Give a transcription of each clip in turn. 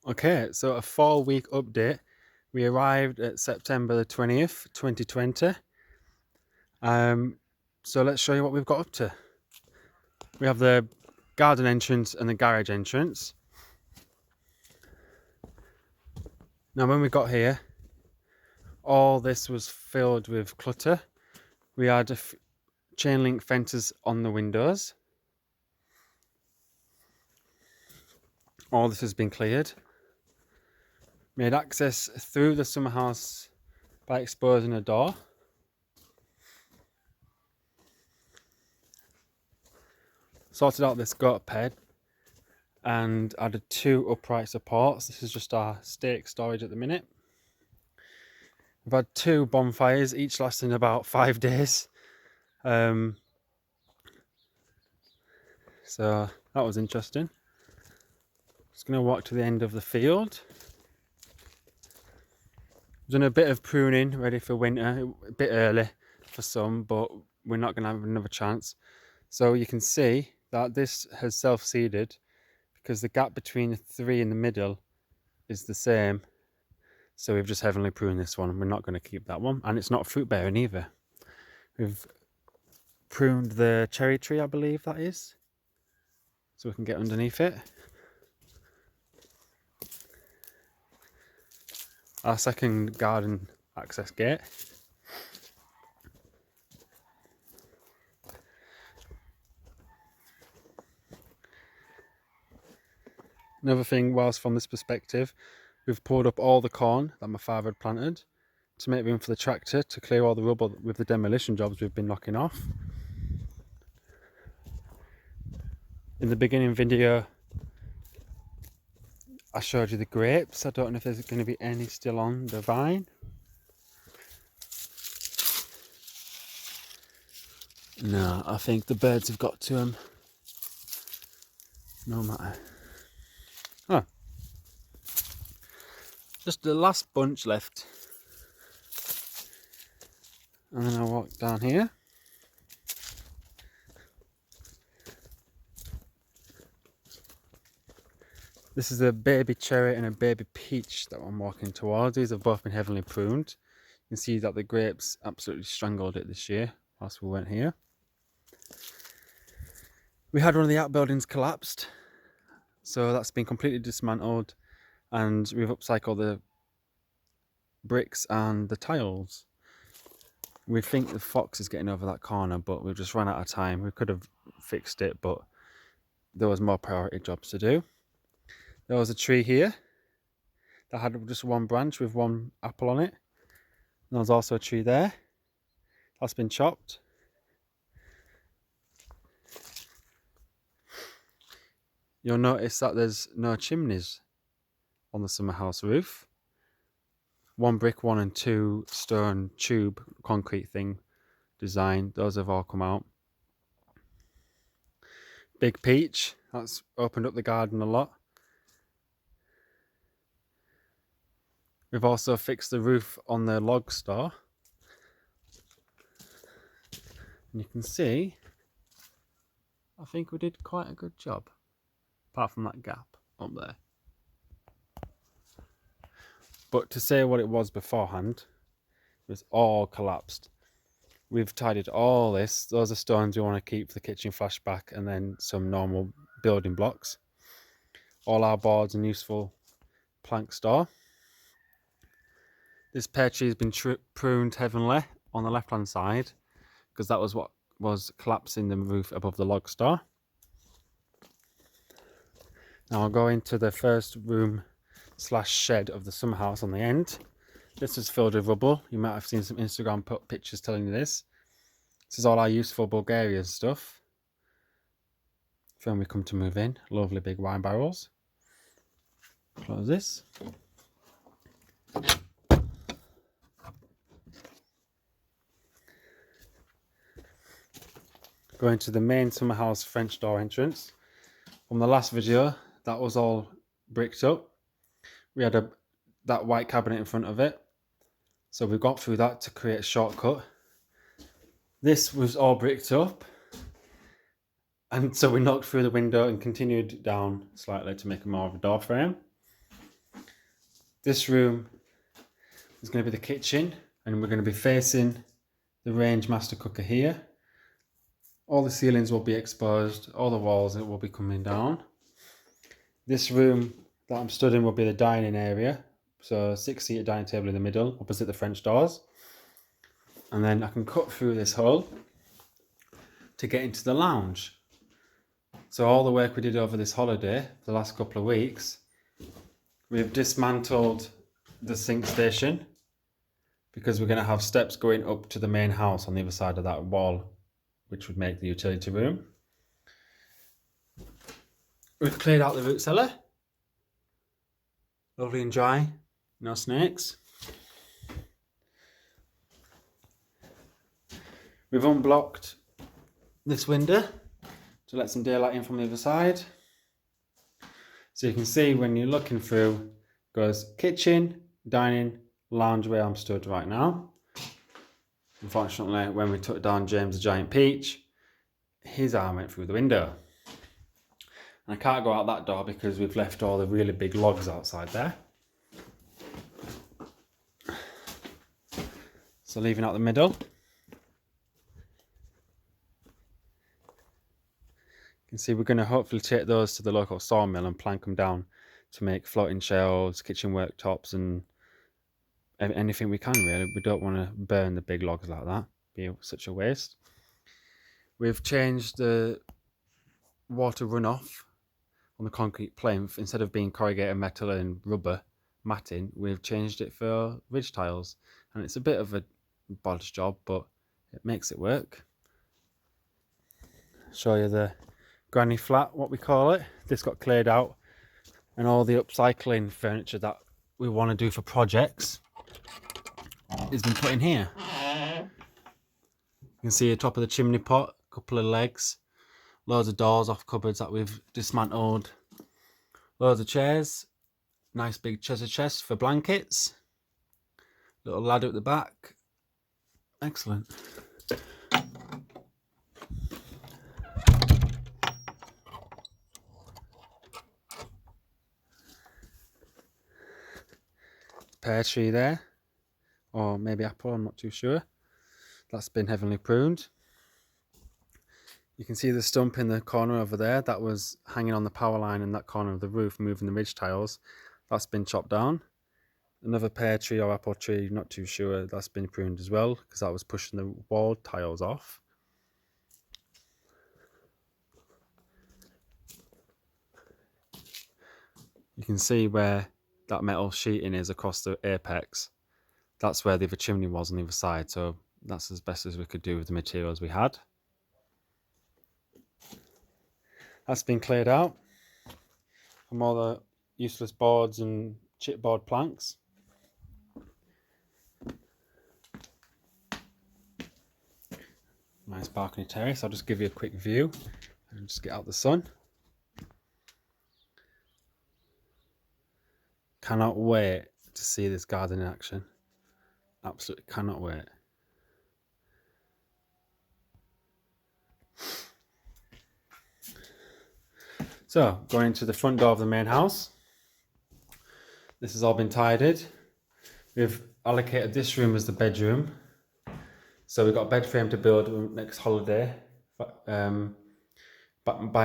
Okay, so a 4-week update. We arrived at September the 20th, 2020. So let's show you what we've got up to. We have the garden entrance and the garage entrance. Now when we got here, all this was filled with clutter. We had chain link fences on the windows. All this has been cleared. Made access through the summer house by exposing a door. Sorted out this goat pen and added 2 upright supports. This is just our stake storage at the minute. We've had 2 bonfires, each lasting about 5 days. So that was interesting. Just going to walk to the end of the field. We've done a bit of pruning ready for winter, a bit early for some, but we're not going to have another chance. So you can see that this has self-seeded because the gap between the 3 in the middle is the same. So we've just heavily pruned this one. We're not going to keep that one. And it's not fruit bearing either. We've pruned the cherry tree, I believe that is. So we can get underneath it. Our second garden access gate. Another thing, whilst from this perspective, we've poured up all the corn that my father had planted to make room for the tractor to clear all the rubble with the demolition jobs we've been knocking off. In the beginning video, I showed you the grapes. I don't know if there's going to be any still on the vine. No, I think the birds have got to them. No matter. Oh, just the last bunch left. And then I'll walk down here. This is a baby cherry and a baby peach that I'm walking towards. These have both been heavily pruned. You can see that the grapes absolutely strangled it this year whilst we went here. We had one of the outbuildings collapsed, so that's been completely dismantled, and we've upcycled the bricks and the tiles. We think the fox is getting over that corner, but we've just run out of time. We could have fixed it, but there was more priority jobs to do. There was a tree here that had just one branch with one apple on it. And there was also a tree there. That's been chopped. You'll notice that there's no chimneys on the summer house roof. 1 brick, 1 and 2 stone tube concrete thing design. Those have all come out. Big peach. That's opened up the garden a lot. We've also fixed the roof on the log store. And you can see, I think we did quite a good job. Apart from that gap up there. But to say what it was beforehand, it was all collapsed. We've tidied all this. Those are stones we want to keep for the kitchen flashback, and then some normal building blocks. All our boards and useful plank store. This pear tree has been pruned heavily on the left hand side because that was what was collapsing the roof above the log store. Now I'll go into the first room / shed of the summer house on the end. This is filled with rubble. You might have seen some Instagram pictures telling you this. This is all our useful Bulgarian stuff for when we come to move in. Lovely big wine barrels. Close this. Going to the main summer house French door entrance. From the last video, that was all bricked up. We had that white cabinet in front of it. So we got through that to create a shortcut. This was all bricked up. And so we knocked through the window and continued down slightly to make more of a door frame. This room is going to be the kitchen, and we're going to be facing the range master cooker here. All the ceilings will be exposed, all the walls will be coming down. This room that I'm stood in will be the dining area. So a 6-seater dining table in the middle, opposite the French doors. And then I can cut through this hole to get into the lounge. So all the work we did over this holiday, the last couple of weeks, we've dismantled the sink station because we're going to have steps going up to the main house on the other side of that wall, which would make the utility room. We've cleared out the root cellar. Lovely and dry, no snakes. We've unblocked this window to let some daylight in from the other side. So you can see when you're looking through, it goes kitchen, dining, lounge where I'm stood right now. Unfortunately, when we took down James the Giant Peach, his arm went through the window. And I can't go out that door because we've left all the really big logs outside there. So leaving out the middle. You can see we're going to hopefully take those to the local sawmill and plank them down to make floating shelves, kitchen worktops, and anything we can really. We don't want to burn the big logs like that. Be such a waste. We've changed the water runoff on the concrete plinth. Instead of being corrugated metal and rubber matting, we've changed it for ridge tiles, and it's a bit of a bodge job, but it makes it work. Show you the granny flat, what we call it. This got cleared out, and all the upcycling furniture that we want to do for projects has been put in here. You can see the top of the chimney pot, a couple of legs, loads of doors off cupboards that we've dismantled, loads of chairs, nice big treasure chest for blankets, little ladder at the back. Excellent. Pear tree there, or maybe apple, I'm not too sure. That's been heavily pruned. You can see the stump in the corner over there that was hanging on the power line in that corner of the roof, moving the ridge tiles. That's been chopped down. Another pear tree or apple tree, not too sure, that's been pruned as well because that was pushing the wall tiles off. You can see where that metal sheeting is across the apex. That's where the other chimney was on the other side, so that's as best as we could do with the materials we had. That's been cleared out from all the useless boards and chipboard planks. Nice balcony terrace. I'll just give you a quick view and just get out the sun. Cannot wait to see this garden in action. Absolutely cannot wait. So, going into the front door of the main house. This has all been tidied. We've allocated this room as the bedroom. So we've got a bed frame to build next holiday. Buy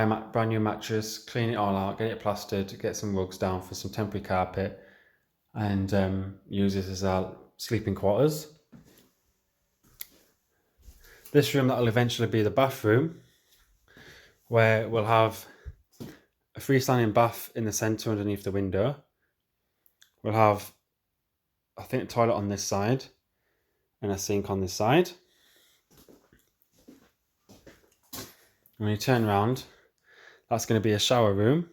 a brand new mattress, clean it all out, get it plastered, get some rugs down for some temporary carpet, and use this as our sleeping quarters. This room that will eventually be the bathroom, where we'll have a freestanding bath in the centre underneath the window. We'll have, I think, a toilet on this side and a sink on this side. When you turn around, that's going to be a shower room,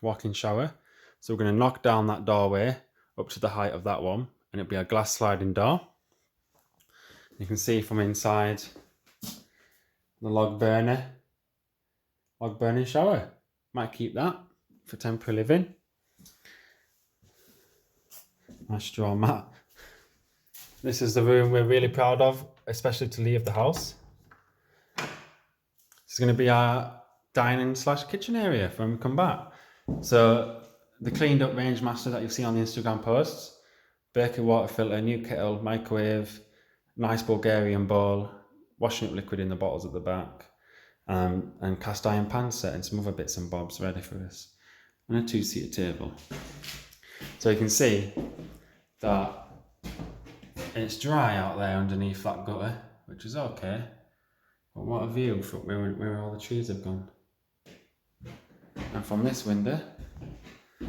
walk-in shower. So we're going to knock down that doorway up to the height of that one, and it'll be a glass sliding door. You can see from inside the log burning shower. Might keep that for temporary living. Nice straw mat. This is the room we're really proud of, especially to leave the house. This is going to be our dining / kitchen area when we come back. So the cleaned up range master that you'll see on the Instagram posts. Baker water filter, new kettle, microwave, nice Bulgarian bowl, washing up liquid in the bottles at the back, and cast iron pan set and some other bits and bobs ready for us. And a 2-seater table. So you can see that it's dry out there underneath that gutter, which is okay. But what a view from where all the trees have gone. And from this window, I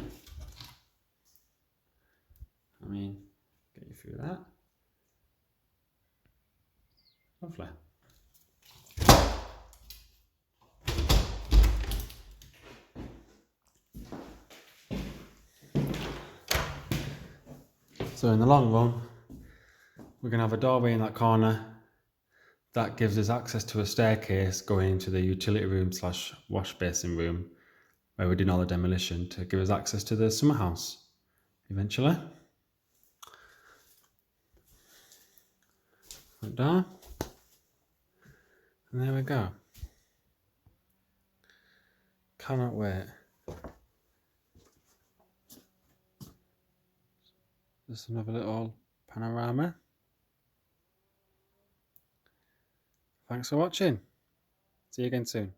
mean, get you through that. Lovely. So in the long run, we're going to have a doorway in that corner that gives us access to a staircase going into the utility room / wash basin room where we did all the demolition to give us access to the summer house eventually. Front door. And there we go. Cannot wait. Just another little panorama. Thanks for watching. See you again soon.